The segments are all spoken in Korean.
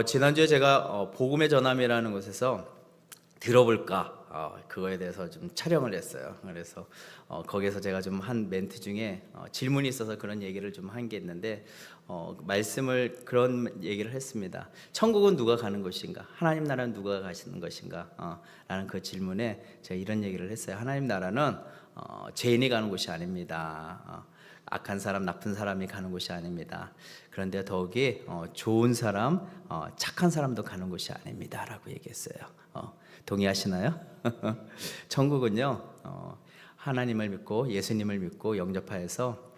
지난주에 제가 복음의 전함이라는 곳에서 들어볼까 그거에 대해서 좀 촬영을 했어요. 그래서 거기에서 제가 좀 한 멘트 중에 질문이 있어서 그런 얘기를 좀 한 게 있는데 말씀을 그런 얘기를 했습니다. 천국은 누가 가는 것인가? 하나님 나라는 누가 가시는 것인가? 라는 그 질문에 제가 이런 얘기를 했어요. 하나님 나라는 죄인이 가는 곳이 아닙니다. 악한 사람, 나쁜 사람이 가는 곳이 아닙니다. 그런데 더욱이 좋은 사람, 착한 사람도 가는 곳이 아닙니다라고 얘기했어요. 동의하시나요? 천국은요, 하나님을 믿고 예수님을 믿고 영접하여서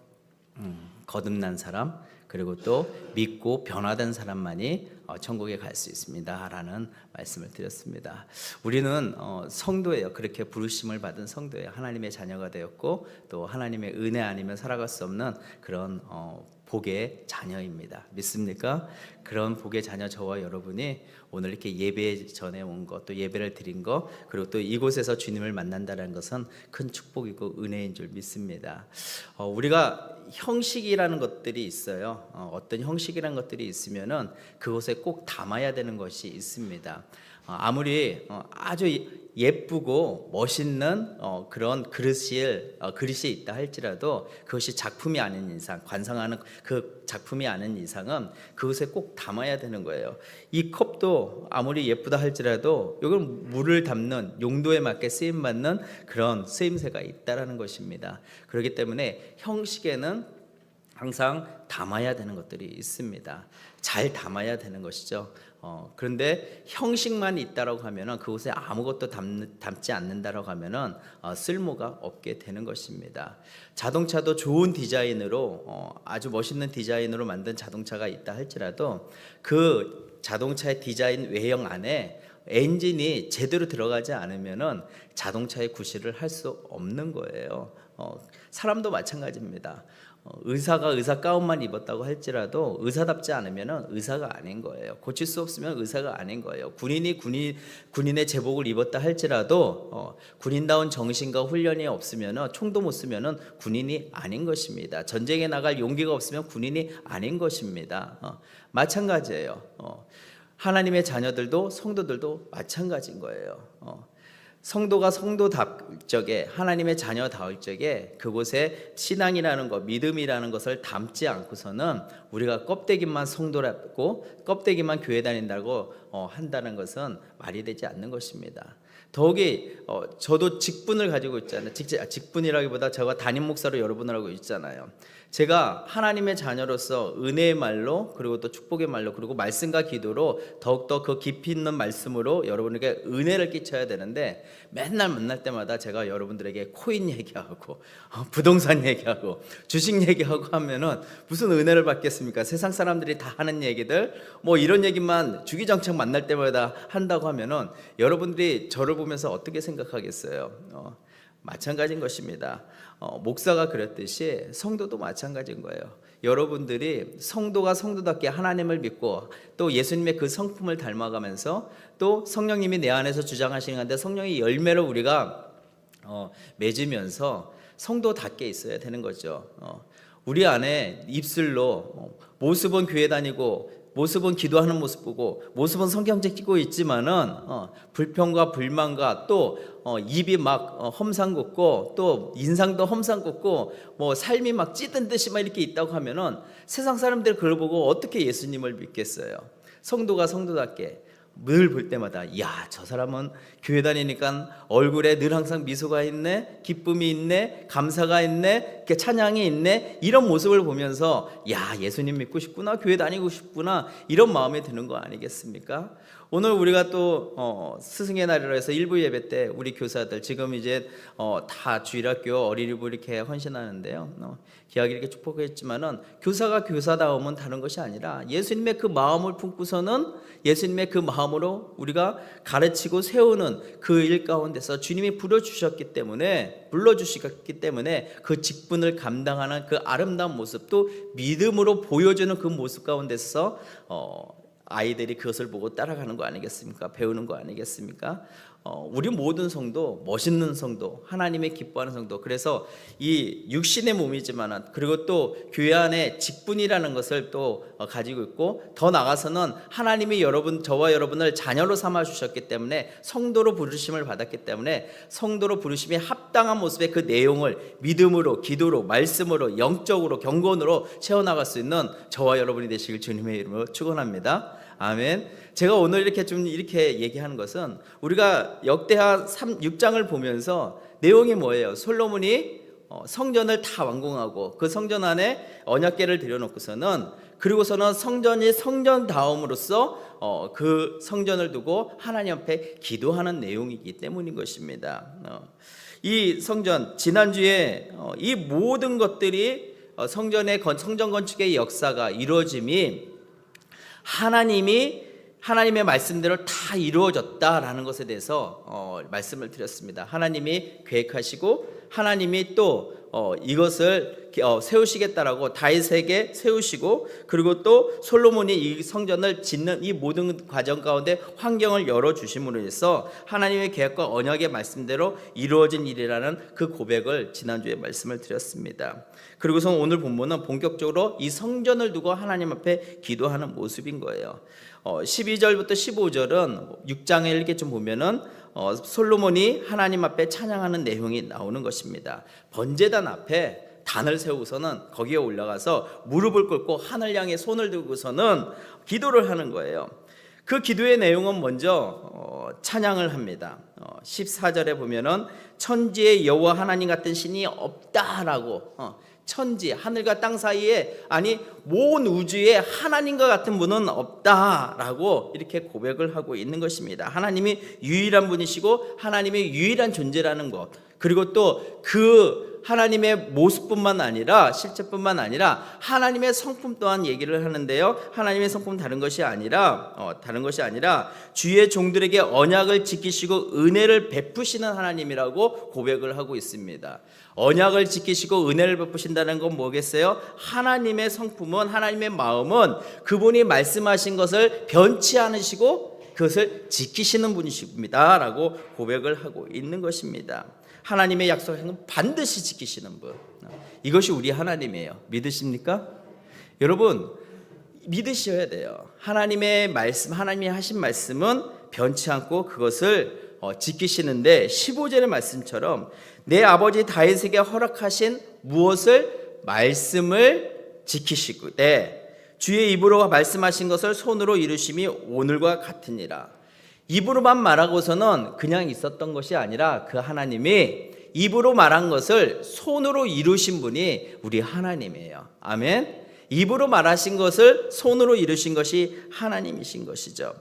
거듭난 사람, 그리고 또 믿고 변화된 사람만이 천국에 갈 수 있습니다라는 말씀을 드렸습니다. 우리는 성도예요. 그렇게 부르심을 받은 성도예요. 하나님의 자녀가 되었고 또 하나님의 은혜 아니면 살아갈 수 없는 그런 복의 자녀입니다. 믿습니까? 그런 복의 자녀 저와 여러분이 오늘 이렇게 예배 전에 온 것, 또 예배를 드린 것, 그리고 또 이곳에서 주님을 만난다는 것은 큰 축복이고 은혜인 줄 믿습니다. 우리가 형식이라는 것들이 있어요. 어떤 형식이라는 것들이 있으면은 그곳에 꼭 담아야 되는 것이 있습니다. 아무리 아주 예쁘고 멋있는 그런 그릇이 있다 할지라도 그것이 작품이 아닌 이상, 관상하는 그 작품이 아닌 이상은 그것에 꼭 담아야 되는 거예요. 이 컵도 아무리 예쁘다 할지라도 이건 물을 담는 용도에 맞게 쓰임 받는 그런 쓰임새가 있다라는 것입니다. 그렇기 때문에 형식에는 항상 담아야 되는 것들이 있습니다. 잘 담아야 되는 것이죠. 그런데 형식만 있다라고 하면은 그곳에 아무것도 담지 않는다라고 하면은 쓸모가 없게 되는 것입니다. 자동차도 좋은 디자인으로 아주 멋있는 디자인으로 만든 자동차가 있다 할지라도 그 자동차의 디자인 외형 안에 엔진이 제대로 들어가지 않으면은 자동차의 구실을 할 수 없는 거예요. 사람도 마찬가지입니다. 의사가 의사 가운만 입었다고 할지라도 의사답지 않으면 의사가 아닌 거예요. 고칠 수 없으면 의사가 아닌 거예요. 군인이 군인의 제복을 입었다 할지라도 군인다운 정신과 훈련이 없으면 총도 못 쓰면 군인이 아닌 것입니다. 전쟁에 나갈 용기가 없으면 군인이 아닌 것입니다. 마찬가지예요. 하나님의 자녀들도 성도들도 마찬가지인 거예요. 성도가 성도다울 적에, 하나님의 자녀다울 적에 그곳에 신앙이라는 것, 믿음이라는 것을 담지 않고서는 우리가 껍데기만 성도라고 껍데기만 교회 다닌다고 한다는 것은 말이 되지 않는 것입니다. 더욱이 저도 직분을 가지고 있잖아요. 직분이라기보다 제가 담임 목사로 여러분을 하고 있잖아요. 제가 하나님의 자녀로서 은혜의 말로, 그리고 또 축복의 말로, 그리고 말씀과 기도로 더욱더 그 깊이 있는 말씀으로 여러분에게 은혜를 끼쳐야 되는데, 맨날 만날 때마다 제가 여러분들에게 코인 얘기하고 부동산 얘기하고 주식 얘기하고 하면은 무슨 은혜를 받겠습니까? 세상 사람들이 다 하는 얘기들, 뭐 이런 얘기만 주기장창 만날 때마다 한다고 하면은 여러분들이 저를 보면서 어떻게 생각하겠어요? 마찬가지인 것입니다. 목사가 그랬듯이 성도도 마찬가지인 거예요. 여러분들이 성도가 성도답게 하나님을 믿고 또 예수님의 그 성품을 닮아가면서 또 성령님이 내 안에서 주장하시는 건데 성령의 열매를 우리가 맺으면서 성도답게 있어야 되는 거죠. 우리 안에 입술로 모습은 교회 다니고 모습은 기도하는 모습 보고 모습은 성경책 찍고 있지만은 불평과 불만과 또 입이 막 험상궂고 또 인상도 험상궂고 뭐 삶이 막 찌든 듯이 막 이렇게 있다고 하면은 세상 사람들 그걸 보고 어떻게 예수님을 믿겠어요? 성도가 성도답게 늘 볼 때마다 야, 저 사람은 교회 다니니까 얼굴에 늘 항상 미소가 있네, 기쁨이 있네, 감사가 있네, 찬양이 있네, 이런 모습을 보면서 야, 예수님 믿고 싶구나, 교회 다니고 싶구나, 이런 마음이 드는 거 아니겠습니까? 오늘 우리가 또 스승의 날이라 해서 일부 예배 때 우리 교사들 지금 이제 다 주일학교 어린이부 이렇게 헌신하는데요. 기하게 이렇게 축복했지만은 교사가 교사다움은 다른 것이 아니라 예수님의 그 마음을 품고서는 예수님의 그 마음으로 우리가 가르치고 세우는 그 일 가운데서 주님이 불러주셨기 때문에 그 직분을 감당하는 그 아름다운 모습도 믿음으로 보여주는 그 모습 가운데서 아이들이 그것을 보고 따라가는 거 아니겠습니까? 배우는 거 아니겠습니까? 우리 모든 성도, 멋있는 성도, 하나님의 기뻐하는 성도. 그래서 이 육신의 몸이지만 그리고 또 교회 안에 직분이라는 것을 또 가지고 있고, 더 나아가서는 하나님이 저와 여러분을 자녀로 삼아 주셨기 때문에, 성도로 부르심을 받았기 때문에 성도로 부르심에 합당한 모습의 그 내용을 믿음으로, 기도로, 말씀으로, 영적으로, 경건으로 채워나갈 수 있는 저와 여러분이 되시길 주님의 이름으로 축원합니다. 아멘. 제가 오늘 이렇게 얘기하는 것은, 우리가 역대하 6장을 보면서 내용이 뭐예요? 솔로몬이 성전을 다 완공하고 그 성전 안에 언약궤를 들여놓고서는, 그리고서는 성전이 성전다움으로써 그 성전을 두고 하나님 앞에 기도하는 내용이기 때문인 것입니다. 이 성전, 지난주에 이 모든 것들이 성전 건축의 역사가 이루어짐이 하나님의 말씀대로 다 이루어졌다라는 것에 대해서 말씀을 드렸습니다. 하나님이 계획하시고 하나님이 또 이것을 세우시겠다라고 다윗에게 세우시고, 그리고 또 솔로몬이 이 성전을 짓는 이 모든 과정 가운데 환경을 열어주심으로 해서 하나님의 계획과 언약의 말씀대로 이루어진 일이라는 그 고백을 지난주에 말씀을 드렸습니다. 그리고서 오늘 본문은 본격적으로 이 성전을 두고 하나님 앞에 기도하는 모습인 거예요. 12절부터 15절은 6장에 이렇게 좀 보면은 솔로몬이 하나님 앞에 찬양하는 내용이 나오는 것입니다. 번제단 앞에 단을 세우고서는 거기에 올라가서 무릎을 꿇고 하늘 향해 손을 들고서는 기도를 하는 거예요. 그 기도의 내용은 먼저 찬양을 합니다. 14절에 보면은 천지에 여호와 하나님 같은 신이 없다라고, 천지, 하늘과 땅 사이에, 아니 온 우주에 하나님과 같은 분은 없다라고 이렇게 고백을 하고 있는 것입니다. 하나님이 유일한 분이시고 하나님이 유일한 존재라는 것, 그리고 또 그 하나님의 모습뿐만 아니라, 실체뿐만 아니라 하나님의 성품 또한 얘기를 하는데요. 하나님의 성품은 다른 것이 아니라 주의 종들에게 언약을 지키시고 은혜를 베푸시는 하나님이라고 고백을 하고 있습니다. 언약을 지키시고 은혜를 베푸신다는 건 뭐겠어요? 하나님의 성품은, 하나님의 마음은 그분이 말씀하신 것을 변치 않으시고 그것을 지키시는 분이십니다 라고 고백을 하고 있는 것입니다. 하나님의 약속은 반드시 지키시는 분, 이것이 우리 하나님이에요. 믿으십니까? 여러분, 믿으셔야 돼요. 하나님의 말씀, 하나님이 하신 말씀은 변치 않고 그것을 지키시는데, 15절의 말씀처럼 내 아버지 다윗에게 허락하신 무엇을, 말씀을 지키시고 주의 입으로 말씀하신 것을 손으로 이루심이 오늘과 같으니라. 입으로만 말하고서는 그냥 있었던 것이 아니라 그 하나님이 입으로 말한 것을 손으로 이루신 분이 우리 하나님이에요. 아멘. 입으로 말하신 것을 손으로 이루신 것이 하나님이신 것이죠.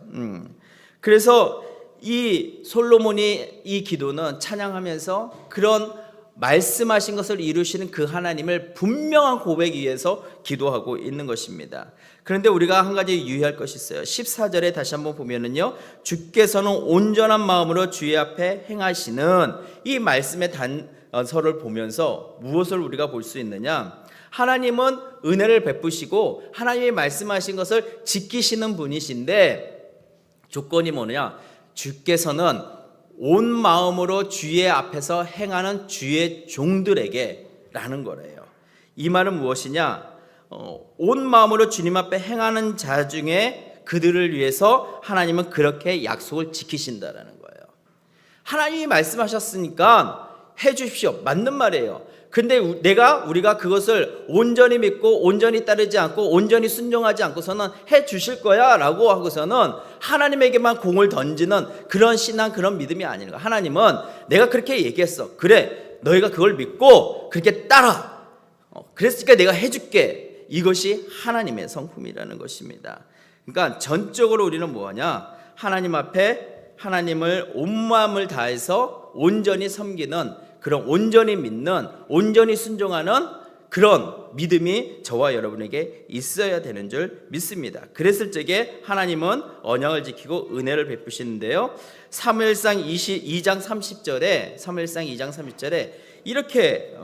그래서 이 솔로몬이 이 기도는 찬양하면서 그런 말씀하신 것을 이루시는 그 하나님을 분명한 고백 위에서 기도하고 있는 것입니다. 그런데 우리가 한 가지 유의할 것이 있어요. 14절에 다시 한번 보면은요, 주께서는 온전한 마음으로 주의 앞에 행하시는 이 말씀의 단서를 보면서 무엇을 우리가 볼 수 있느냐? 하나님은 은혜를 베푸시고 하나님이 말씀하신 것을 지키시는 분이신데, 조건이 뭐냐? 주께서는 온 마음으로 주의 앞에서 행하는 주의 종들에게 라는 거래요. 이 말은 무엇이냐? 온 마음으로 주님 앞에 행하는 자 중에 그들을 위해서 하나님은 그렇게 약속을 지키신다라는 거예요. 하나님이 말씀하셨으니까 해 주십시오. 맞는 말이에요. 근데 우리가 그것을 온전히 믿고 온전히 따르지 않고 온전히 순종하지 않고서는 해 주실 거야 라고 하고서는 하나님에게만 공을 던지는 그런 신앙, 그런 믿음이 아니라, 하나님은 내가 그렇게 얘기했어. 그래, 너희가 그걸 믿고 그렇게 따라. 그랬으니까 내가 해줄게. 이것이 하나님의 성품이라는 것입니다. 그러니까 전적으로 우리는 뭐하냐? 하나님 앞에 하나님을 온 마음을 다해서 온전히 섬기는, 그런 온전히 믿는, 온전히 순종하는 그런 믿음이 저와 여러분에게 있어야 되는 줄 믿습니다. 그랬을 적에 하나님은 언약을 지키고 은혜를 베푸시는데요. 사무엘상 2장 30절에 이렇게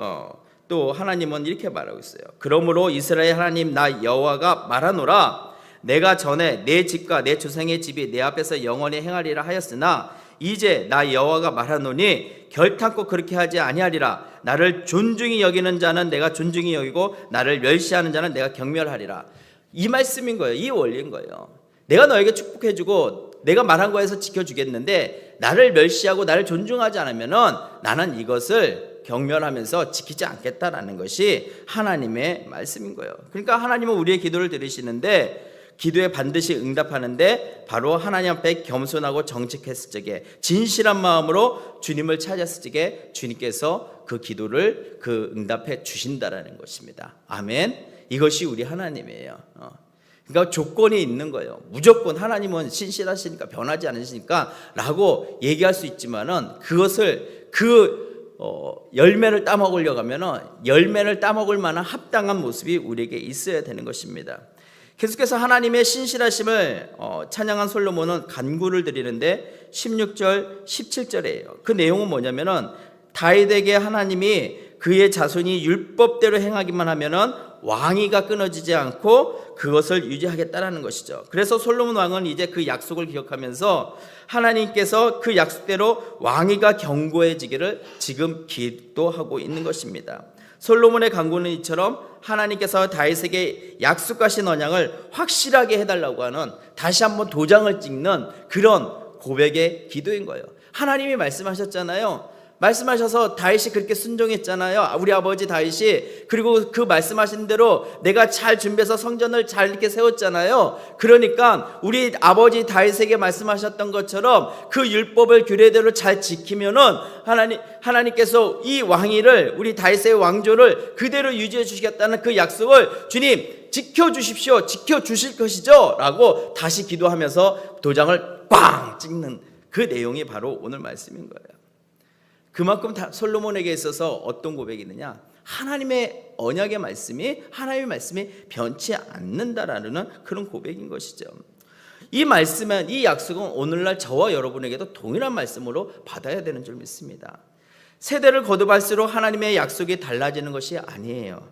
또 하나님은 이렇게 말하고 있어요. 그러므로 이스라엘 하나님 나 여호와가 말하노라, 내가 전에 내 집과 내 조상의 집이 내 앞에서 영원히 행하리라 하였으나 이제 나 여호와가 말하노니 결탄코 그렇게 하지 아니하리라. 나를 존중히 여기는 자는 내가 존중히 여기고 나를 멸시하는 자는 내가 경멸하리라. 이 말씀인 거예요. 이 원리인 거예요. 내가 너에게 축복해주고 내가 말한 거에서 지켜주겠는데 나를 멸시하고 나를 존중하지 않으면은 나는 이것을 경멸하면서 지키지 않겠다라는 것이 하나님의 말씀인 거예요. 그러니까 하나님은 우리의 기도를 들으시는데 기도에 반드시 응답하는데 바로 하나님 앞에 겸손하고 정직했을 적에 진실한 마음으로 주님을 찾았을 적에 주님께서 그 기도를 그 응답해 주신다라는 것입니다. 아멘. 이것이 우리 하나님이에요. 그러니까 조건이 있는 거예요. 무조건 하나님은 신실하시니까 변하지 않으시니까 라고 얘기할 수 있지만은 그것을 열매를 따먹으려고 하면은 열매를 따먹을 만한 합당한 모습이 우리에게 있어야 되는 것입니다. 계속해서 하나님의 신실하심을 찬양한 솔로몬은 간구를 드리는데 16절 17절이에요. 그 내용은 뭐냐면은 다윗에게 하나님이 그의 자손이 율법대로 행하기만 하면은 왕위가 끊어지지 않고 그것을 유지하겠다라는 것이죠. 그래서 솔로몬 왕은 이제 그 약속을 기억하면서 하나님께서 그 약속대로 왕위가 견고해지기를 지금 기도하고 있는 것입니다. 솔로몬의 간구는 이처럼 하나님께서 다윗에게 약속하신 언약을 확실하게 해달라고 하는 다시 한번 도장을 찍는 그런 고백의 기도인 거예요. 하나님이 말씀하셨잖아요. 말씀하셔서 다윗이 그렇게 순종했잖아요. 우리 아버지 다윗이. 그리고 그 말씀하신 대로 내가 잘 준비해서 성전을 잘 이렇게 세웠잖아요. 그러니까 우리 아버지 다윗에게 말씀하셨던 것처럼 그 율법을 규례대로 잘 지키면은 하나님께서 이 왕위를 우리 다윗의 왕조를 그대로 유지해 주시겠다는 그 약속을 주님 지켜주십시오. 지켜주실 것이죠. 라고 다시 기도하면서 도장을 꽝 찍는 그 내용이 바로 오늘 말씀인 거예요. 그만큼 솔로몬에게 있어서 어떤 고백이 있느냐? 하나님의 언약의 말씀이 하나님의 말씀이 변치 않는다라는 그런 고백인 것이죠. 이 말씀은 이 약속은 오늘날 저와 여러분에게도 동일한 말씀으로 받아야 되는 줄 믿습니다. 세대를 거듭할수록 하나님의 약속이 달라지는 것이 아니에요.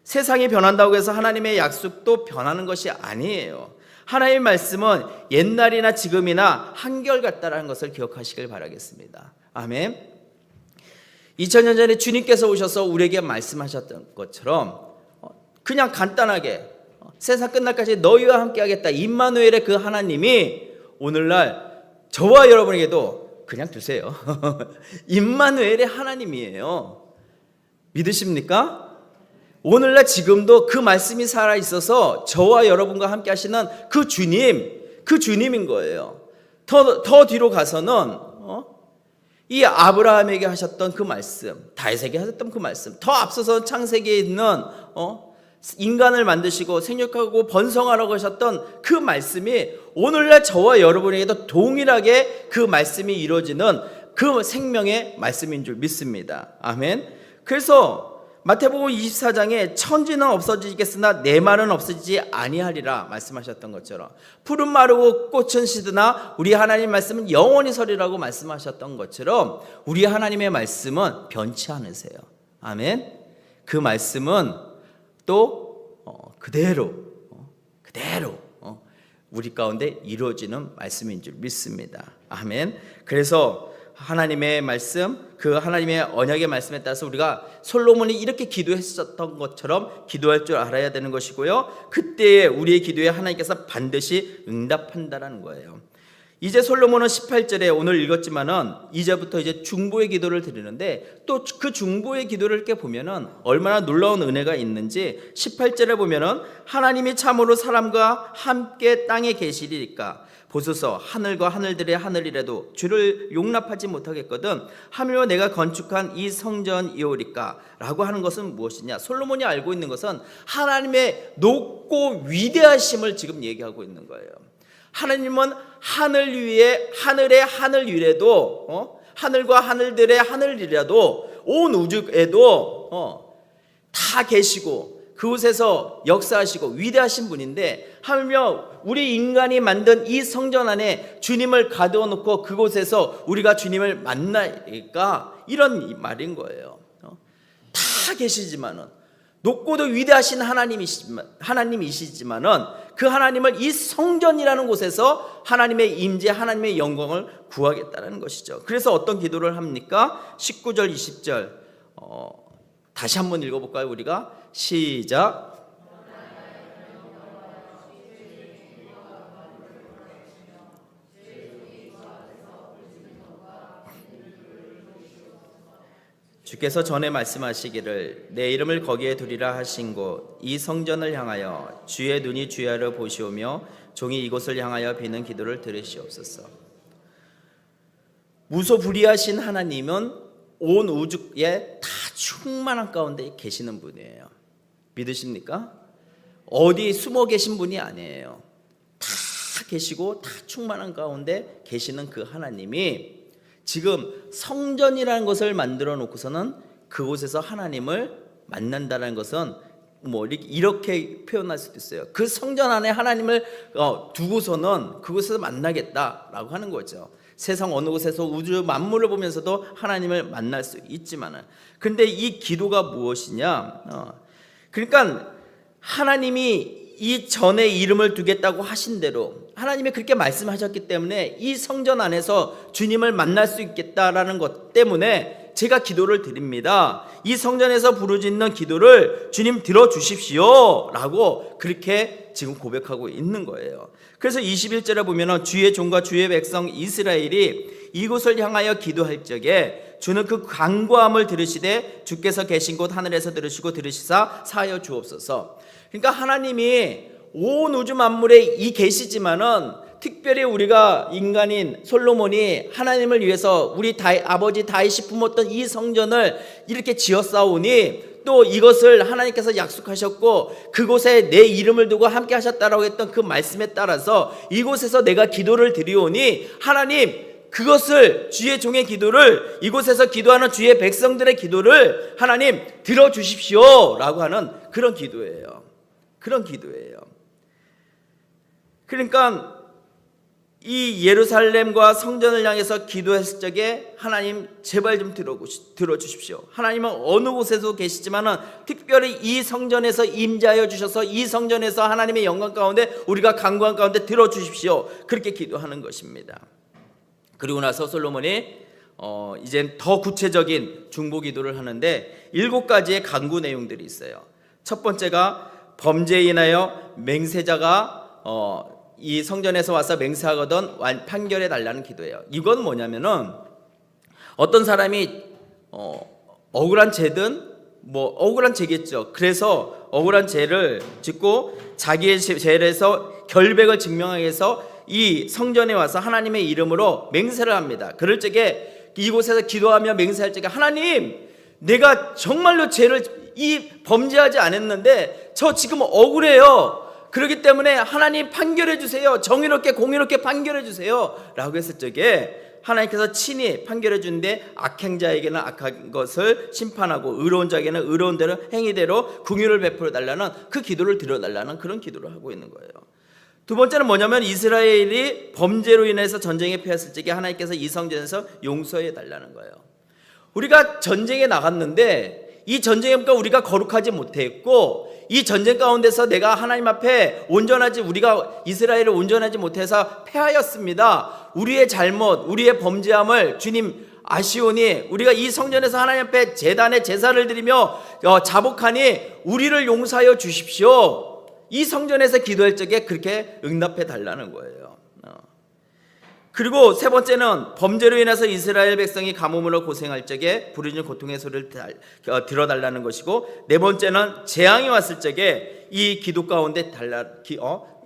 세상이 변한다고 해서 하나님의 약속도 변하는 것이 아니에요. 하나님의 말씀은 옛날이나 지금이나 한결같다라는 것을 기억하시길 바라겠습니다. 아멘. 2000년 전에 주님께서 오셔서 우리에게 말씀하셨던 것처럼 그냥 간단하게 세상 끝날까지 너희와 함께 하겠다 임마누엘의 그 하나님이 오늘날 저와 여러분에게도 그냥 두세요. 임마누엘의 하나님이에요. 믿으십니까? 오늘날 지금도 그 말씀이 살아있어서 저와 여러분과 함께 하시는 그 주님인 거예요. 더 뒤로 가서는 이 아브라함에게 하셨던 그 말씀, 다윗에게 하셨던 그 말씀, 더 앞서서 창세기에 있는 인간을 만드시고 생육하고 번성하라고 하셨던 그 말씀이 오늘날 저와 여러분에게도 동일하게 그 말씀이 이루어지는 그 생명의 말씀인 줄 믿습니다. 아멘. 그래서 마태복음 24장에 천지는 없어지겠으나 내 말은 없어지지 아니하리라 말씀하셨던 것처럼 푸른 마르고 꽃은 시드나 우리 하나님 말씀은 영원히 서리라고 말씀하셨던 것처럼 우리 하나님의 말씀은 변치 않으세요. 아멘. 그 말씀은 또 그대로 우리 가운데 이루어지는 말씀인 줄 믿습니다. 아멘. 그래서 하나님의 말씀, 그 하나님의 언약의 말씀에 따라서 우리가 솔로몬이 이렇게 기도했었던 것처럼 기도할 줄 알아야 되는 것이고요. 그때에 우리의 기도에 하나님께서 반드시 응답한다라는 거예요. 이제 솔로몬은 18절에 오늘 읽었지만은 이제부터 이제 중보의 기도를 드리는데 또 그 중보의 기도를 이렇게 보면은 얼마나 놀라운 은혜가 있는지 18절에 보면은 하나님이 참으로 사람과 함께 땅에 계시리까 보소서 하늘과 하늘들의 하늘이라도 주를 용납하지 못하겠거든 하물며 내가 건축한 이 성전이오리까 라고 하는 것은 무엇이냐? 솔로몬이 알고 있는 것은 하나님의 높고 위대하심을 지금 얘기하고 있는 거예요. 하나님은 하늘 위에 하늘의 하늘 위래도 하늘과 하늘들의 하늘이라도 온 우주에도 다 계시고 그곳에서 역사하시고 위대하신 분인데 하물며 우리 인간이 만든 이 성전 안에 주님을 가두어 놓고 그곳에서 우리가 주님을 만나니까 이런 말인 거예요. 다 계시지만은 높고도 위대하신 하나님이시지만은 그 하나님을 이 성전이라는 곳에서 하나님의 임재, 하나님의 영광을 구하겠다는 것이죠. 그래서 어떤 기도를 합니까? 19절, 20절 다시 한번 읽어볼까요? 우리가 시작. 주께서 전에 말씀하시기를 내 이름을 거기에 두리라 하신 곳 이 성전을 향하여 주의 눈이 주야를 보시오며 종이 이곳을 향하여 비는 기도를 들으시옵소서. 무소불위하신 하나님은 온 우주에 다 충만한 가운데 계시는 분이에요. 믿으십니까? 어디 숨어 계신 분이 아니에요. 다 계시고 다 충만한 가운데 계시는 그 하나님이 지금 성전이라는 것을 만들어 놓고서는 그곳에서 하나님을 만난다는 것은 뭐 이렇게 표현할 수도 있어요. 그 성전 안에 하나님을 두고서는 그곳에서 만나겠다라고 하는 거죠. 세상 어느 곳에서 우주 만물을 보면서도 하나님을 만날 수 있지만은, 그런데 이 기도가 무엇이냐? 그러니까 하나님이 이 전에 이름을 두겠다고 하신 대로 하나님이 그렇게 말씀하셨기 때문에 이 성전 안에서 주님을 만날 수 있겠다라는 것 때문에 제가 기도를 드립니다. 이 성전에서 부르짖는 기도를 주님 들어주십시오 라고 그렇게 지금 고백하고 있는 거예요. 그래서 21절에 보면 주의 종과 주의 백성 이스라엘이 이곳을 향하여 기도할 적에 주는 그 간구함을 들으시되 주께서 계신 곳 하늘에서 들으시고 들으시사 사하여 주옵소서. 그러니까 하나님이 온 우주 만물에 이 계시지만은 특별히 우리가 인간인 솔로몬이 하나님을 위해서 우리 아버지 다윗이 품었던 이 성전을 이렇게 지었사오니 또 이것을 하나님께서 약속하셨고 그곳에 내 이름을 두고 함께 하셨다라고 했던 그 말씀에 따라서 이곳에서 내가 기도를 드리오니 하나님 그것을 주의 종의 기도를 이곳에서 기도하는 주의 백성들의 기도를 하나님 들어주십시오 라고 하는 그런 기도예요. 그런 기도예요. 그러니까 이 예루살렘과 성전을 향해서 기도했을 적에 하나님 제발 좀 들어주십시오. 하나님은 어느 곳에서 계시지만은 특별히 이 성전에서 임재하여 주셔서 이 성전에서 하나님의 영광 가운데 우리가 간구한 가운데 들어주십시오. 그렇게 기도하는 것입니다. 그리고 나서 솔로몬이 이제 더 구체적인 중보 기도를 하는데 7가지의 간구 내용들이 있어요. 첫 번째가 범죄에 인하여 맹세자가 이 성전에서 와서 맹세하거든 판결해 달라는 기도예요. 이건 뭐냐면은 어떤 사람이 억울한 죄든 뭐 억울한 죄겠죠. 그래서 억울한 죄를 짓고 자기의 죄를 해서 결백을 증명하기 위해서 이 성전에 와서 하나님의 이름으로 맹세를 합니다. 그럴 적에 이곳에서 기도하며 맹세할 적에 하나님 내가 정말로 죄를 범죄하지 않았는데 저 지금 억울해요. 그렇기 때문에 하나님 판결해 주세요. 정의롭게 공의롭게 판결해 주세요 라고 했을 적에 하나님께서 친히 판결해 주는데 악한 자에게는 악한 것을 심판하고 의로운 자에게는 의로운 대로 행위대로 긍휼을 베풀어 달라는 그 기도를 드려달라는 그런 기도를 하고 있는 거예요. 두 번째는 뭐냐면 이스라엘이 범죄로 인해서 전쟁에 패했을 적에 하나님께서 이 성전에서 용서해 달라는 거예요. 우리가 전쟁에 나갔는데 이 전쟁에 우리가 거룩하지 못했고 이 전쟁 가운데서 내가 하나님 앞에 우리가 이스라엘을 온전하지 못해서 패하였습니다. 우리의 잘못, 우리의 범죄함을 주님 아시오니 우리가 이 성전에서 하나님 앞에 제단에 제사를 드리며 자복하니 우리를 용서하여 주십시오. 이 성전에서 기도할 적에 그렇게 응답해 달라는 거예요. 그리고 세 번째는 범죄로 인해서 이스라엘 백성이 가뭄으로 고생할 적에 부르짖는 고통의 소리를 들어달라는 것이고, 네 번째는 재앙이 왔을 적에 이 기도 가운데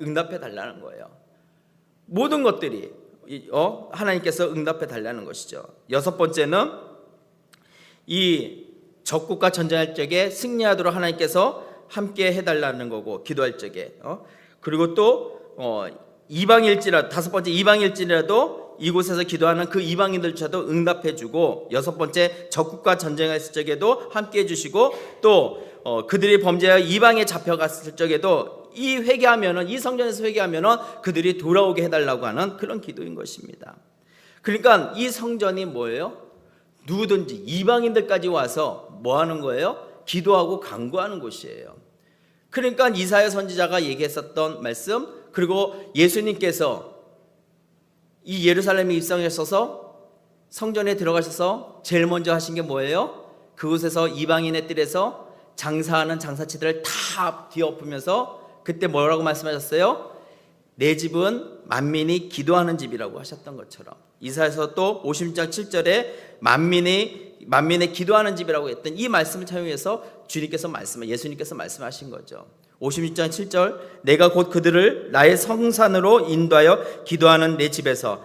응답해 달라는 거예요. 모든 것들이 하나님께서 응답해 달라는 것이죠. 여섯 번째는 이 적국과 전쟁할 적에 승리하도록 하나님께서 함께 해달라는 거고, 기도할 적에 그리고 또 다섯 번째 이방일지라도 이곳에서 기도하는 그 이방인들조차도 응답해주고, 여섯 번째 적국과 전쟁했을 적에도 함께 해주시고, 또 그들이 범죄하여 이방에 잡혀갔을 적에도 이 성전에서 회개하면은 그들이 돌아오게 해달라고 하는 그런 기도인 것입니다. 그러니까 이 성전이 뭐예요? 누구든지 이방인들까지 와서 뭐 하는 거예요? 기도하고 간구하는 곳이에요. 그러니까 이사야 선지자가 얘기했었던 말씀, 그리고 예수님께서 이 예루살렘에 입성하셔서 성전에 들어가셔서 제일 먼저 하신 게 뭐예요? 그곳에서 이방인의 뜰에서 장사하는 장사치들을 다 뒤엎으면서 그때 뭐라고 말씀하셨어요? 내 집은 만민이 기도하는 집이라고 하셨던 것처럼, 이사야서 또 56장 7절에 만민의 기도하는 집이라고 했던 이 말씀을 차용해서 예수님께서 말씀하신 거죠. 56장 7절, 내가 곧 그들을 나의 성산으로 인도하여 기도하는 내 집에서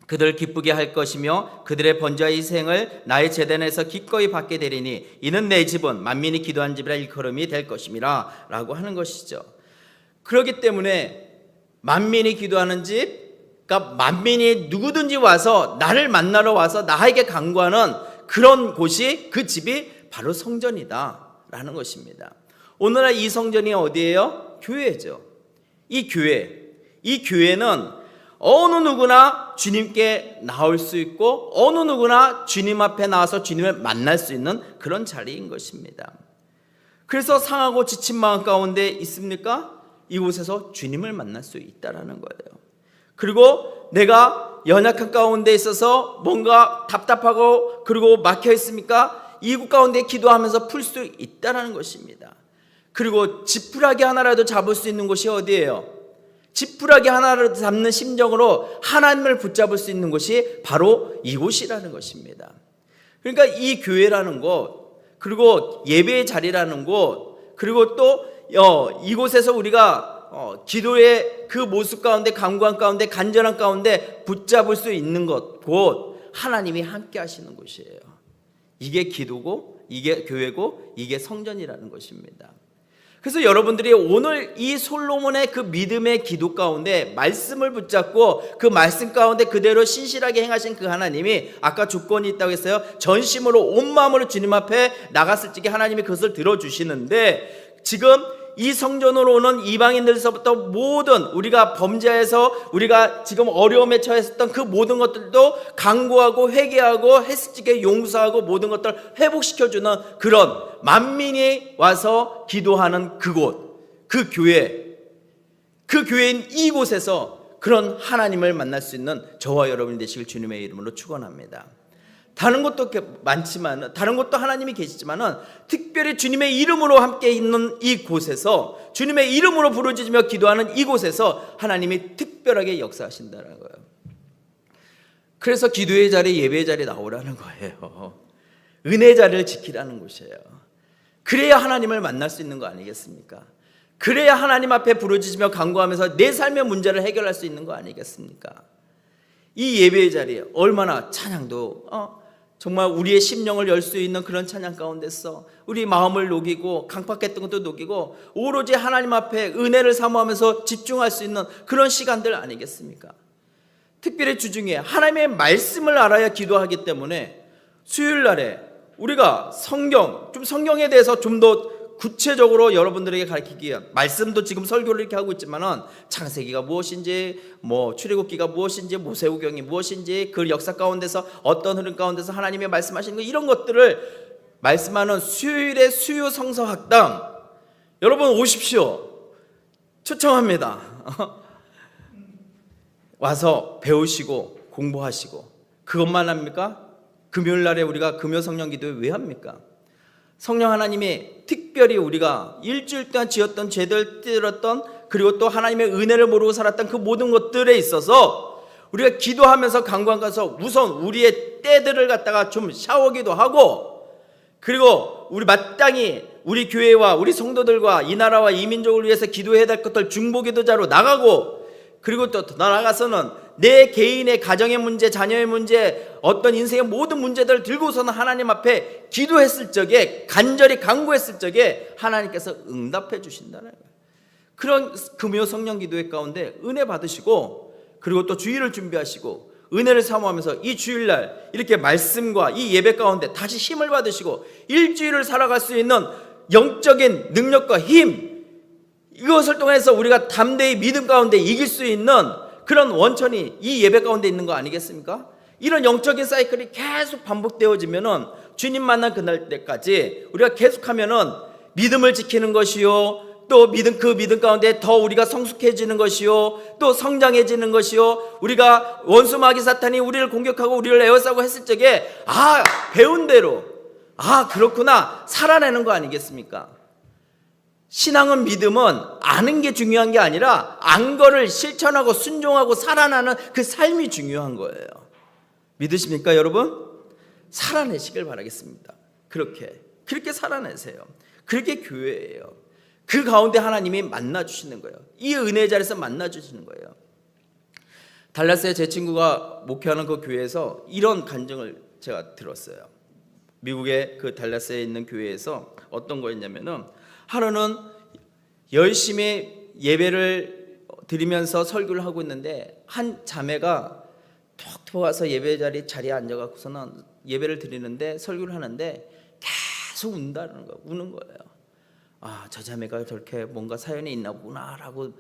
그들을 기쁘게 할 것이며 그들의 번제와 희생을 나의 제단에서 기꺼이 받게 되리니 이는 내 집은 만민이 기도하는 집이라 일컬음이 될 것임이라 라고 하는 것이죠. 그렇기 때문에 만민이 기도하는 집, 그러니까 만민이 누구든지 와서 나를 만나러 와서 나에게 간구하는 그런 곳이, 그 집이 바로 성전이다 라는 것입니다. 오늘날 이 성전이 어디예요? 교회죠. 이 교회는 어느 누구나 주님께 나올 수 있고 어느 누구나 주님 앞에 나와서 주님을 만날 수 있는 그런 자리인 것입니다. 그래서 상하고 지친 마음 가운데 있습니까? 이곳에서 주님을 만날 수 있다라는 거예요. 그리고 내가 연약한 가운데 있어서 뭔가 답답하고 그리고 막혀 있습니까? 이곳 가운데 기도하면서 풀 수 있다라는 것입니다. 그리고 지푸라기 하나라도 잡을 수 있는 곳이 어디예요? 지푸라기 하나를 잡는 심정으로 하나님을 붙잡을 수 있는 곳이 바로 이곳이라는 것입니다. 그러니까 이 교회라는 곳, 그리고 예배의 자리라는 곳, 그리고 또 이곳에서 우리가 기도의 그 모습 가운데, 간구한 가운데, 간절한 가운데 붙잡을 수 있는 곳, 하나님이 함께 하시는 곳이에요. 이게 기도고, 이게 교회고, 이게 성전이라는 것입니다. 그래서 여러분들이 오늘 이 솔로몬의 그 믿음의 기도 가운데 말씀을 붙잡고 그 말씀 가운데 그대로 신실하게 행하신 그 하나님이, 아까 조건이 있다고 했어요. 전심으로 온 마음으로 주님 앞에 나갔을 적에 하나님이 그것을 들어주시는데, 지금 이 성전으로 오는 이방인들서부터 모든 우리가 범죄해서 우리가 지금 어려움에 처했었던 그 모든 것들도 간구하고 회개하고 했을 적에 용서하고 모든 것들을 회복시켜주는 그런 만민이 와서 기도하는 그곳, 그 교회인 이곳에서 그런 하나님을 만날 수 있는 저와 여러분이 되시길 주님의 이름으로 축원합니다. 다른 것도 많지만, 다른 것도 하나님이 계시지만은 특별히 주님의 이름으로 함께 있는 이곳에서, 주님의 이름으로 부르짖으며 기도하는 이곳에서 하나님이 특별하게 역사하신다는 거예요. 그래서 기도의 자리, 예배의 자리에 나오라는 거예요. 은혜 자리를 지키라는 곳이에요. 그래야 하나님을 만날 수 있는 거 아니겠습니까? 그래야 하나님 앞에 부르짖으며 간구하면서 내 삶의 문제를 해결할 수 있는 거 아니겠습니까? 이 예배의 자리에 얼마나 찬양도 정말 우리의 심령을 열 수 있는 그런 찬양 가운데서 우리 마음을 녹이고 강팍했던 것도 녹이고 오로지 하나님 앞에 은혜를 사모하면서 집중할 수 있는 그런 시간들 아니겠습니까? 특별히 주중에 하나님의 말씀을 알아야 기도하기 때문에 수요일 날에 우리가 성경에 대해서 좀 더 구체적으로 여러분들에게 가르치기 위한, 말씀도 지금 설교를 이렇게 하고 있지만은 창세기가 무엇인지, 출애굽기가 무엇인지, 모세오경이 무엇인지, 그 역사 가운데서 어떤 흐름 가운데서 하나님의 말씀하시는 거, 이런 것들을 말씀하는 수요일의 수요 성서 학당, 여러분 오십시오. 초청합니다. 와서 배우시고 공부하시고. 그것만 합니까? 금요일 날에 우리가 금요 성령 기도회 왜 합니까? 성령 하나님이 특별히 우리가 일주일 동안 지었던 죄들, 띠들었던, 그리고 또 하나님의 은혜를 모르고 살았던 그 모든 것들에 있어서 우리가 기도하면서 간구한 가서 우선 우리의 때들을 갖다가 좀 샤워기도 하고, 그리고 우리 마땅히 우리 교회와 우리 성도들과 이 나라와 이 민족을 위해서 기도해야 될 것들 중보기도자로 나가고, 그리고 또 나아가서는 내 개인의 가정의 문제, 자녀의 문제, 어떤 인생의 모든 문제들을 들고서는 하나님 앞에 기도했을 적에, 간절히 간구했을 적에 하나님께서 응답해 주신다는 거예요. 그런 금요 성령 기도회 가운데 은혜 받으시고, 그리고 또 주일을 준비하시고 은혜를 사모하면서 이 주일날 이렇게 말씀과 이 예배 가운데 다시 힘을 받으시고 일주일을 살아갈 수 있는 영적인 능력과 힘, 이것을 통해서 우리가 담대히 믿음 가운데 이길 수 있는 그런 원천이 이 예배 가운데 있는 거 아니겠습니까? 이런 영적인 사이클이 계속 반복되어지면은 주님 만난 그날 때까지 우리가 계속하면은 믿음을 지키는 것이요, 또 그 믿음 가운데 더 우리가 성숙해지는 것이요, 또 성장해지는 것이요, 우리가 원수 마귀 사탄이 우리를 공격하고 우리를 에워싸고 했을 적에 배운 대로 그렇구나 살아내는 거 아니겠습니까? 신앙은, 믿음은 아는 게 중요한 게 아니라 안 거를 실천하고 순종하고 살아나는 그 삶이 중요한 거예요. 믿으십니까 여러분? 살아내시길 바라겠습니다. 그렇게 살아내세요. 그렇게 교회예요. 그 가운데 하나님이 만나주시는 거예요. 이 은혜의 자리에서 만나주시는 거예요. 달라스에 제 친구가 목회하는 그 교회에서 이런 간증을 제가 들었어요. 미국의 그 달라스에 있는 교회에서 어떤 거였냐면은, 하루는 열심히 예배를 드리면서 설교를 하고 있는데 한 자매가 톡 와서 예배 자리에 앉아갖고서는 예배를 드리는데 설교를 하는데 계속 운다는 거예요. 우는 거예요. 저 자매가 저렇게 뭔가 사연이 있나 보구나라고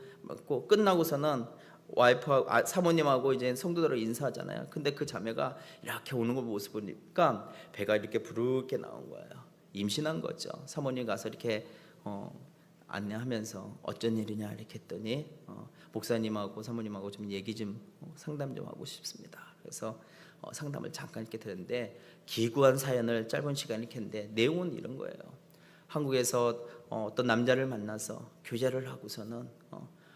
고 끝나고서는 와이프하고 사모님하고 이제 성도들하고 인사하잖아요. 근데 그 자매가 이렇게 오는 거 모습을 보니까 배가 이렇게 부르게 나온 거예요. 임신한 거죠. 사모님 가서 이렇게 안내하면서 어쩐 일이냐 이렇게 했더니 목사님하고 사모님하고 좀 얘기 좀 상담 좀 하고 싶습니다. 그래서 상담을 잠깐 이렇게 들었는데 기구한 사연을 짧은 시간에 이렇게 했는데 내용은 이런 거예요. 한국에서 어떤 남자를 만나서 교제를 하고서는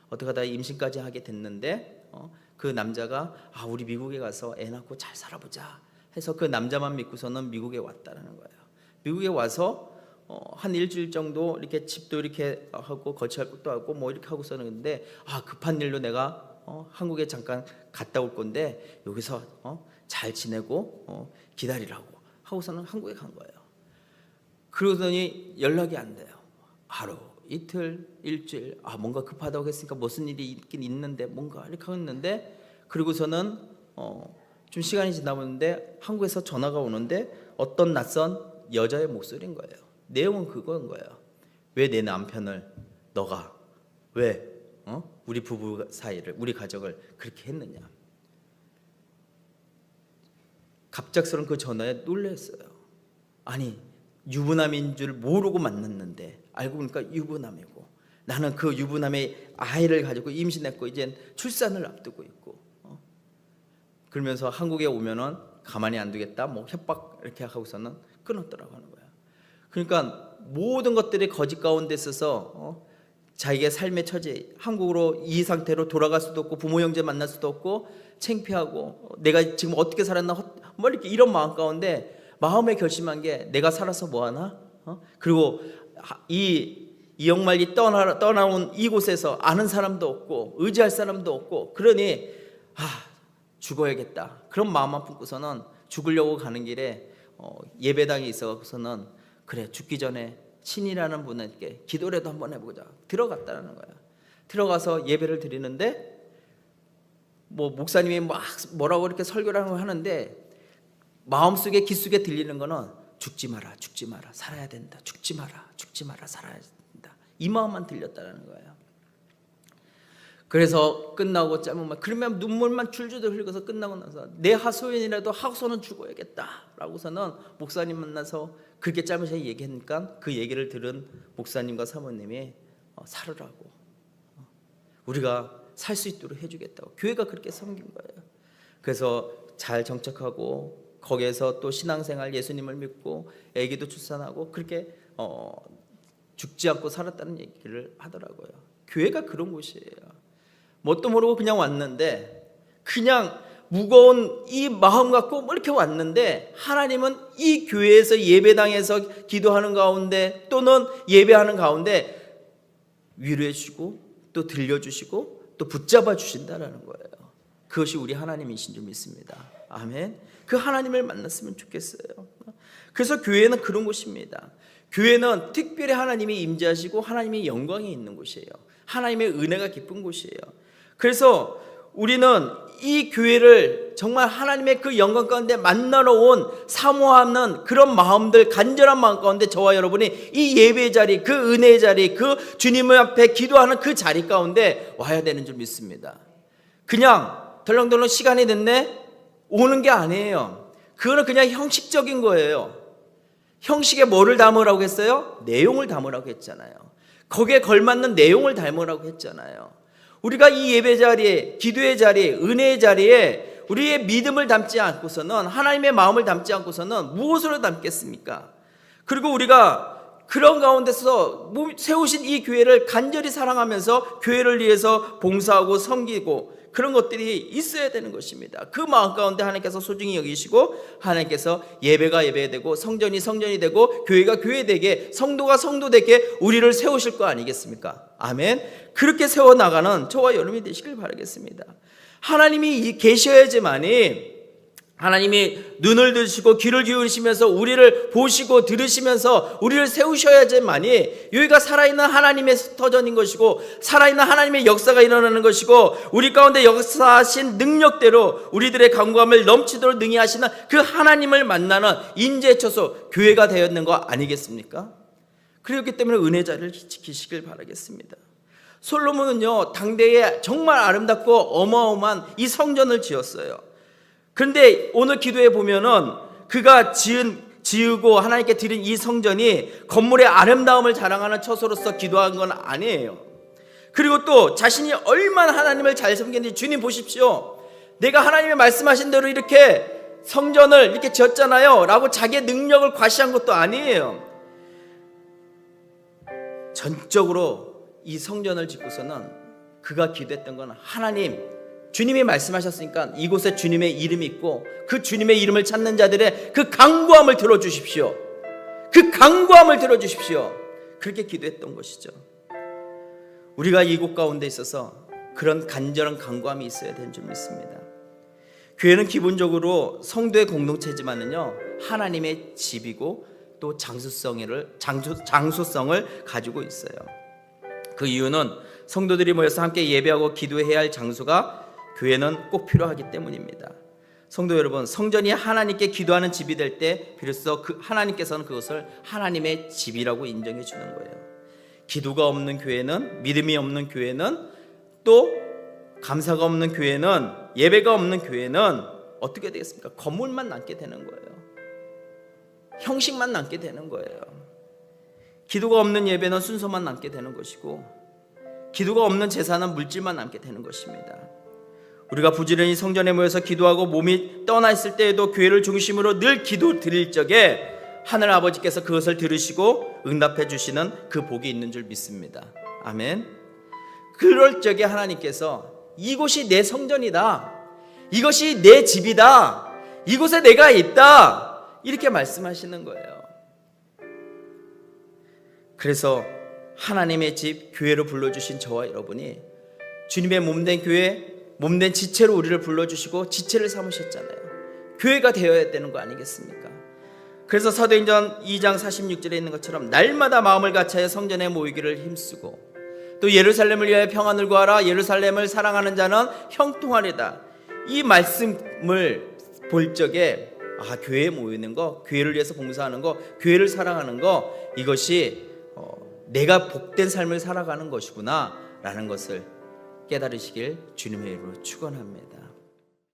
어떻게 하다 임신까지 하게 됐는데 그 남자가 우리 미국에 가서 애 낳고 잘 살아보자 해서 그 남자만 믿고서는 미국에 왔다는 거예요. 미국에 와서 한 일주일 정도 이렇게 집도 이렇게 하고 거치할 것도 하고 뭐 이렇게 하고서는, 근데 급한 일로 내가 한국에 잠깐 갔다 올 건데 여기서 잘 지내고 기다리라고 하고서는 한국에 간 거예요. 그러더니 연락이 안 돼요. 하루, 이틀, 일주일, 뭔가 급하다고 했으니까 무슨 일이 있긴 있는데 뭔가 이렇게 했는데, 그리고서는 좀 시간이 지나보는데 한국에서 전화가 오는데 어떤 낯선 여자의 목소리인 거예요. 내용은 그거인 거예요. 왜 내 남편을 너가 왜 우리 부부 사이를, 우리 가족을 그렇게 했느냐. 갑작스러운 그 전화에 놀랐어요. 아니, 유부남인 줄 모르고 만났는데 알고 보니까 유부남이고, 나는 그 유부남의 아이를 가지고 임신했고 이제 출산을 앞두고 있고, 그러면서 한국에 오면은 가만히 안 두겠다 뭐 협박 이렇게 하고서는 끊었더라고 하는 거야. 그러니까 모든 것들이 거짓 가운데 있어서 자기의 삶의 처지, 한국으로 이 상태로 돌아갈 수도 없고 부모 형제 만날 수도 없고 창피하고 내가 지금 어떻게 살았나 뭐 이렇게 이런 마음 가운데 마음에 결심한 게 내가 살아서 뭐하나? 그리고 이 영말리 떠나온 이곳에서 아는 사람도 없고 의지할 사람도 없고, 그러니 죽어야겠다 그런 마음만 품고서는 죽으려고 가는 길에 예배당에 있어서는 그래 죽기 전에 신이라는 분에게 기도라도 한번 해보자 들어갔다는 거야. 들어가서 예배를 드리는데 뭐 목사님이 막 뭐라고 이렇게 설교를 하는데 마음속에 귓속에 들리는 거는 죽지 마라 죽지 마라 살아야 된다, 죽지 마라 죽지 마라 살아야 된다, 이 마음만 들렸다는 거예요. 그래서 끝나고 짧으면 그러면 눈물만 줄줄 흘려서 끝나고 나서 내 하소연이라도 하고서는 죽어야겠다라고서는 목사님 만나서 그렇게 짧은 시간에 얘기하니까 그 얘기를 들은 목사님과 사모님이 살으라고, 우리가 살 수 있도록 해주겠다고 교회가 그렇게 섬긴 거예요. 그래서 잘 정착하고 거기에서 또 신앙생활 예수님을 믿고 아기도 출산하고 그렇게 죽지 않고 살았다는 얘기를 하더라고요. 교회가 그런 곳이에요. 뭣도 모르고 그냥 왔는데 그냥 무거운 이 마음 갖고 뭐 이렇게 왔는데 하나님은 이 교회에서 예배당에서 기도하는 가운데 또는 예배하는 가운데 위로해 주시고 또 들려주시고 또 붙잡아 주신다라는 거예요. 그것이 우리 하나님이신 줄 믿습니다. 아멘. 그 하나님을 만났으면 좋겠어요. 그래서 교회는 그런 곳입니다. 교회는 특별히 하나님이 임재하시고 하나님의 영광이 있는 곳이에요. 하나님의 은혜가 깊은 곳이에요. 그래서 우리는 이 교회를 정말 하나님의 그 영광 가운데 만나러 온 사모하는 그런 마음들, 간절한 마음 가운데 저와 여러분이 이 예배의 자리, 그 은혜의 자리, 그 주님의 앞에 기도하는 그 자리 가운데 와야 되는 줄 믿습니다. 그냥 덜렁덜렁 시간이 됐네 오는 게 아니에요. 그거는 그냥 형식적인 거예요. 형식에 뭐를 담으라고 했어요? 내용을 담으라고 했잖아요. 거기에 걸맞는 내용을 담으라고 했잖아요. 우리가 이 예배 자리에, 기도의 자리에, 은혜의 자리에 우리의 믿음을 담지 않고서는, 하나님의 마음을 담지 않고서는 무엇으로 담겠습니까? 그리고 우리가 그런 가운데서 세우신 이 교회를 간절히 사랑하면서 교회를 위해서 봉사하고 섬기고 그런 것들이 있어야 되는 것입니다. 그 마음 가운데 하나님께서 소중히 여기시고, 하나님께서 예배가 예배되고 성전이 성전이 되고 교회가 교회되게, 성도가 성도되게 우리를 세우실 거 아니겠습니까? 아멘. 그렇게 세워나가는 저와 여러분이 되시길 바라겠습니다. 하나님이 계셔야지만이, 하나님이 눈을 드시고 귀를 기울이시면서 우리를 보시고 들으시면서 우리를 세우셔야지만이 여기가 살아있는 하나님의 터전인 것이고, 살아있는 하나님의 역사가 일어나는 것이고, 우리 가운데 역사하신 능력대로 우리들의 간구함을 넘치도록 능히 하시는 그 하나님을 만나는 인재의 처소, 교회가 되었는 거 아니겠습니까? 그렇기 때문에 은혜 자리를 지키시길 바라겠습니다. 솔로몬은요, 당대에 정말 아름답고 어마어마한 이 성전을 지었어요. 그런데 오늘 기도에 보면은 그가 지으고 하나님께 드린 이 성전이 건물의 아름다움을 자랑하는 처소로서 기도한 건 아니에요. 그리고 또 자신이 얼마나 하나님을 잘 섬겼는지, 주님 보십시오, 내가 하나님의 말씀하신 대로 이렇게 성전을 이렇게 지었잖아요 라고 자기의 능력을 과시한 것도 아니에요. 전적으로 이 성전을 짓고서는 그가 기도했던 건, 하나님, 주님이 말씀하셨으니까 이곳에 주님의 이름이 있고 그 주님의 이름을 찾는 자들의 그 간구함을 들어주십시오. 그 간구함을 들어주십시오. 그렇게 기도했던 것이죠. 우리가 이곳 가운데 있어서 그런 간절한 간구함이 있어야 되는 줄 믿습니다. 교회는 기본적으로 성도의 공동체지만은요, 하나님의 집이고 또 장소성을 가지고 있어요. 그 이유는 성도들이 모여서 함께 예배하고 기도해야 할 장소가 교회는 꼭 필요하기 때문입니다. 성도 여러분, 성전이 하나님께 기도하는 집이 될 때 비로소 하나님께서는 그것을 하나님의 집이라고 인정해 주는 거예요. 기도가 없는 교회는, 믿음이 없는 교회는, 또 감사가 없는 교회는, 예배가 없는 교회는 어떻게 되겠습니까? 건물만 남게 되는 거예요. 형식만 남게 되는 거예요. 기도가 없는 예배는 순서만 남게 되는 것이고, 기도가 없는 제사는 물질만 남게 되는 것입니다. 우리가 부지런히 성전에 모여서 기도하고 몸이 떠나 있을 때에도 교회를 중심으로 늘 기도 드릴 적에 하늘 아버지께서 그것을 들으시고 응답해 주시는 그 복이 있는 줄 믿습니다. 아멘. 그럴 적에 하나님께서 이곳이 내 성전이다, 이것이 내 집이다, 이곳에 내가 있다, 이렇게 말씀하시는 거예요. 그래서 하나님의 집, 교회로 불러주신 저와 여러분이 주님의 몸된 교회, 몸된 지체로 우리를 불러주시고 지체를 삼으셨잖아요. 교회가 되어야 되는 거 아니겠습니까? 그래서 사도행전 2장 46절에 있는 것처럼 날마다 마음을 같이하여 성전에 모이기를 힘쓰고, 또 예루살렘을 위하여 평안을 구하라, 예루살렘을 사랑하는 자는 형통하리다. 이 말씀을 볼 적에 교회에 모이는 거, 교회를 위해서 봉사하는 거, 교회를 사랑하는 거, 이것이 내가 복된 삶을 살아가는 것이구나 라는 것을 깨달으시길 주님의 이름으로 축원합니다.